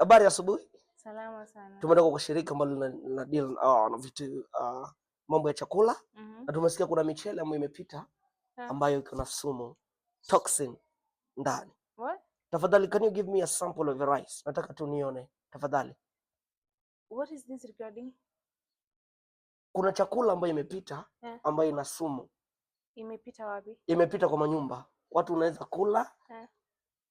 Habari asubuhi. Salama sana. Tumeenda kwa shirika ambalo lina deal na vitu mambo ya chakula. Na tumesikia kuna michele ambayo imepita ambayo iko na sumu, toxin ndani. What? Tafadhali, can you give me a sample of the rice? Nataka tu nione tafadhali. What is this regarding? Kuna chakula ambayo imepita ambayo ina sumu. Imepita wapi? Imepita kwa manyumba. Watu unaweza kula.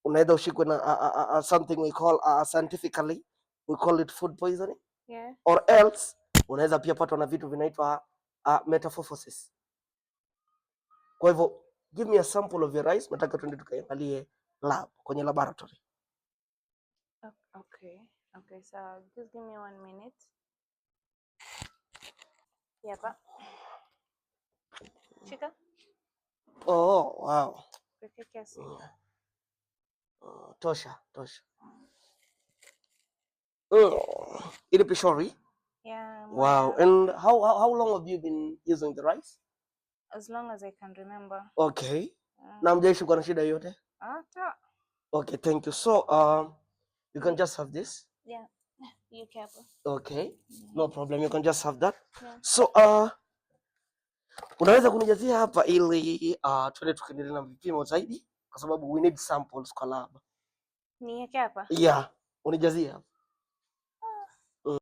Unaweza ushikwe na something we call scientifically we call it food poisoning. Yeah. Or else unaweza pia patwa na vitu vinaitwa metamorphosis. Kwa hivyo give me a sample of your rice, nataka tuende tukaangalie lab kwenye laboratory. Okay, so just give me 1 minute. Yapa. Shika. Oh, wow. Peke kiasi. Tosha. Ile pishori? Yeah. Wow. And how long have you been using the rice? As long as I can remember. Okay. Na mjaishi kuwa na shida yote? Okay, thank you. So, you can just have this. Yeah. You careful. Okay. No problem. You can just have that. Yeah. So, unaweza kunijazia hapa ili tuende tukaendelee na vipimo zaidi kwa sababu we need samples kwa lab. Niweke hapa? Yeah, unijazia hapa.